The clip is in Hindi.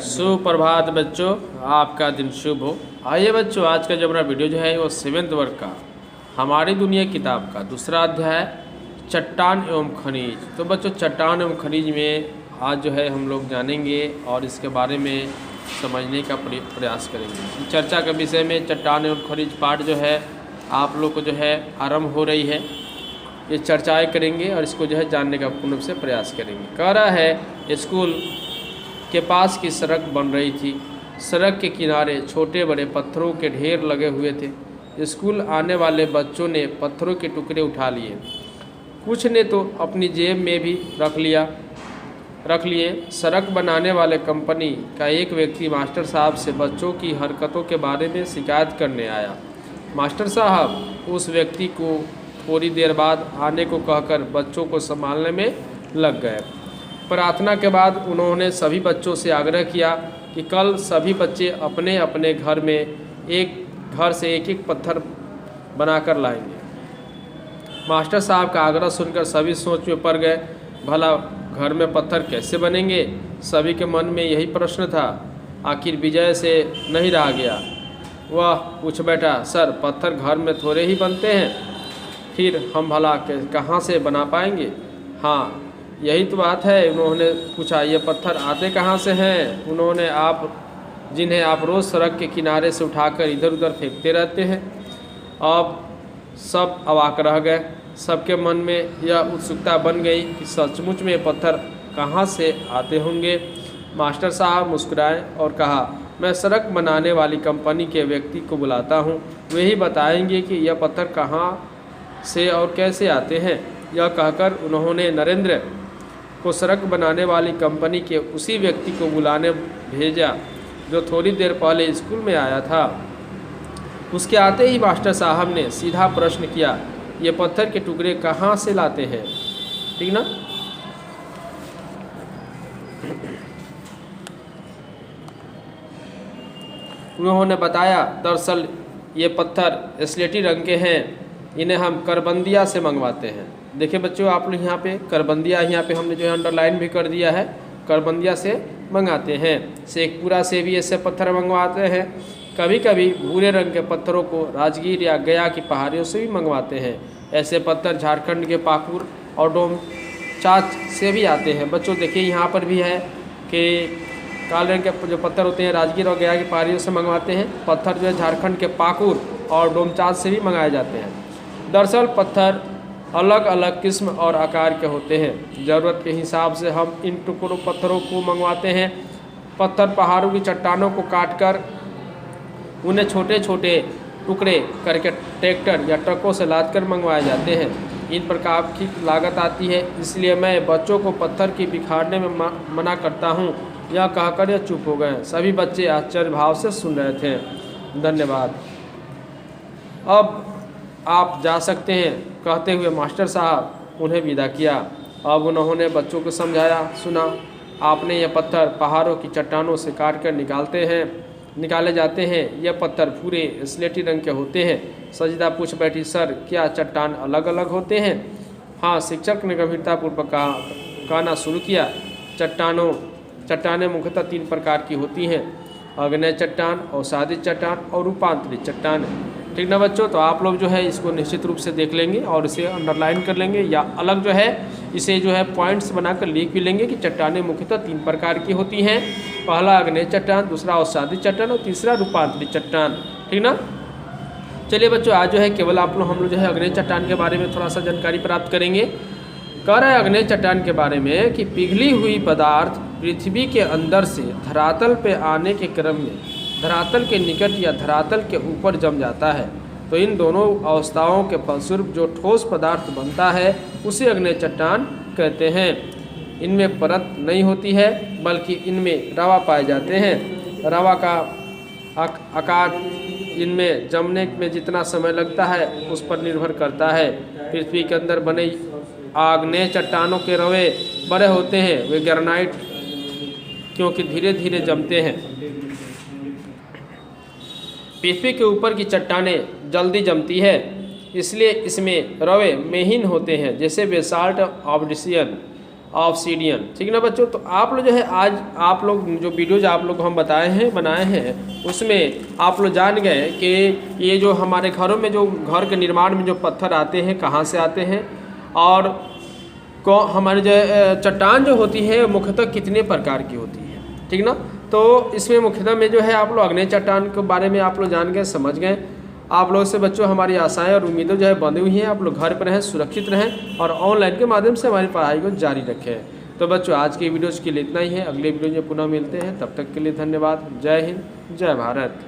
सुप्रभात बच्चों, आपका दिन शुभ हो। आइए बच्चों, आज का जो हमारा वीडियो जो है वो 7th वर्ग का हमारी दुनिया किताब का दूसरा अध्याय चट्टान एवं खनिज। तो बच्चों, चट्टान एवं खनिज में आज जो है हम लोग जानेंगे और इसके बारे में समझने का प्रयास करेंगे। चर्चा के विषय में चट्टान एवं खनिज पाठ जो है आप लोग को जो है आरंभ हो रही है। ये चर्चाएँ करेंगे और इसको जो है जानने का पूर्ण रूप से प्रयास करेंगे। कह रहा है स्कूल के पास की सड़क बन रही थी। सड़क के किनारे छोटे बड़े पत्थरों के ढेर लगे हुए थे। स्कूल आने वाले बच्चों ने पत्थरों के टुकड़े उठा लिए, कुछ ने तो अपनी जेब में भी रख लिए। सड़क बनाने वाले कंपनी का एक व्यक्ति मास्टर साहब से बच्चों की हरकतों के बारे में शिकायत करने आया। मास्टर साहब उस व्यक्ति को थोड़ी देर बाद आने को कहकर बच्चों को संभालने में लग गए। प्रार्थना के बाद उन्होंने सभी बच्चों से आग्रह किया कि कल सभी बच्चे अपने अपने घर से एक एक पत्थर बनाकर लाएंगे। मास्टर साहब का आग्रह सुनकर सभी सोच में पड़ गए, भला घर में पत्थर कैसे बनेंगे। सभी के मन में यही प्रश्न था। आखिर विजय से नहीं रहा गया। वह पूछ बैठा, सर पत्थर घर में थोड़े ही बनते हैं, फिर हम भला कहाँ से बना पाएंगे। हाँ यही तो बात है। उन्होंने पूछा, ये पत्थर आते कहाँ से हैं? जिन्हें आप रोज़ सड़क के किनारे से उठाकर इधर उधर फेंकते रहते हैं। अब सब अवाक रह गए। सबके मन में यह उत्सुकता बन गई कि सचमुच में पत्थर कहाँ से आते होंगे। मास्टर साहब मुस्कुराए और कहा, मैं सड़क बनाने वाली कंपनी के व्यक्ति को बुलाता हूँ, वे ही बताएंगे कि यह पत्थर कहाँ से और कैसे आते हैं। यह कहकर उन्होंने नरेंद्र को सड़क बनाने वाली कंपनी के उसी व्यक्ति को बुलाने भेजा जो थोड़ी देर पहले स्कूल में आया था। उसके आते ही मास्टर साहब ने सीधा प्रश्न किया, ये पत्थर के टुकड़े कहाँ से लाते हैं? ठीक ना। उन्होंने बताया, दरअसल ये पत्थर स्लेटी रंग के हैं, इन्हें हम करबंदिया से मंगवाते हैं। देखिए बच्चों, आप लोग यहाँ पे करबंदिया, यहाँ पे हमने जो है अंडरलाइन भी कर दिया है। करबंदिया से मंगाते हैं। शेखपुरा से भी ऐसे पत्थर मंगवाते हैं। कभी कभी भूरे रंग के पत्थरों को राजगीर या गया की पहाड़ियों से भी मंगवाते हैं। ऐसे पत्थर झारखंड के पाकुर और डोमचांच से भी आते हैं। बच्चों देखिए, यहाँ पर भी है कि काले रंग के जो पत्थर होते हैं राजगीर और गया की पहाड़ियों से मंगवाते हैं। पत्थर जो है झारखंड के पाकुर और डोमचांच से भी मंगाए जाते हैं। दरअसल पत्थर अलग अलग किस्म और आकार के होते हैं। ज़रूरत के हिसाब से हम इन टुकड़ों पत्थरों को मंगवाते हैं। पत्थर पहाड़ों की चट्टानों को काटकर उन्हें छोटे छोटे टुकड़े करके ट्रैक्टर या ट्रकों से लाद कर मंगवाए जाते हैं। इन पर काफ़ी लागत आती है, इसलिए मैं बच्चों को पत्थर की बिखारने में मना करता हूँ। यह कहकर यह चुप हो गए। सभी बच्चे आश्चर्य भाव से सुन रहे थे। धन्यवाद। अब आप जा सकते हैं, कहते हुए मास्टर साहब उन्हें विदा किया। अब उन्होंने बच्चों को समझाया, सुना आपने ये पत्थर पहाड़ों की चट्टानों से काट कर निकाले जाते हैं। यह पत्थर पूरे स्लेटी रंग के होते हैं। सजिदा पूछ बैठी, सर क्या चट्टान अलग अलग होते हैं? हाँ, शिक्षक ने गंभीरतापूर्वक कहना शुरू किया। चट्टानें मुख्यतः 3 प्रकार की होती हैं, अग्नेय चट्टान, अवसादी चट्टान और रूपांतरित चट्टान। ठीक ना बच्चों, तो आप लोग जो है इसको निश्चित रूप से देख लेंगे और इसे अंडरलाइन कर लेंगे या अलग जो है इसे जो है पॉइंट्स बनाकर लिख भी लेंगे कि चट्टानें मुख्यतः 3 प्रकार की होती हैं। पहला अग्नेय चट्टान, दूसरा अवसादी चट्टान और तीसरा रूपांतरित चट्टान। ठीक ना। चलिए बच्चों, आज जो है केवल हम लोग जो है अग्नेय चट्टान के बारे में थोड़ा सा जानकारी प्राप्त करेंगे। कह रहा है अग्नेय चट्टान के बारे में कि पिघली हुई पदार्थ पृथ्वी के अंदर से धरातल पे आने के क्रम में धरातल के निकट या धरातल के ऊपर जम जाता है। तो इन दोनों अवस्थाओं के फलस्वरूप जो ठोस पदार्थ बनता है उसे अग्नेय चट्टान कहते हैं। इनमें परत नहीं होती है, बल्कि इनमें रवा पाए जाते हैं। रवा का आकार इनमें जमने में जितना समय लगता है उस पर निर्भर करता है। पृथ्वी के अंदर बने आग्नेय चट्टानों के रवे बड़े होते हैं। वे ग्रेनाइट क्योंकि धीरे धीरे जमते हैं। पृथ्वी के ऊपर की चट्टानें जल्दी जमती है, इसलिए इसमें रवे महीन होते हैं, जैसे बेसाल्ट ऑब्सिडियन। ऑब्सीडियन, ठीक है ना बच्चों। तो आप लोग जो है आज आप लोग जो वीडियोज आप लोग को हम बनाए हैं उसमें आप लोग जान गए कि ये जो हमारे घरों में जो घर के निर्माण में जो पत्थर आते हैं कहाँ से आते हैं, और हमारी जो चट्टान जो होती है मुख्यतः कितने प्रकार की होती है, ठीक ना। तो इसमें मुख्यतः में जो है आप लोग आग्नेय चट्टान के बारे में आप लोग जान गए, समझ गए। आप लोग से बच्चों हमारी आशाएं और उम्मीदें जो है बंधी हुई हैं। आप लोग घर पर रहें, सुरक्षित रहें और ऑनलाइन के माध्यम से हमारी पढ़ाई को जारी रखें। तो बच्चों आज की वीडियोज़ के लिए इतना ही है, अगले वीडियो में पुनः मिलते हैं, तब तक के लिए धन्यवाद। जय हिंद, जय भारत।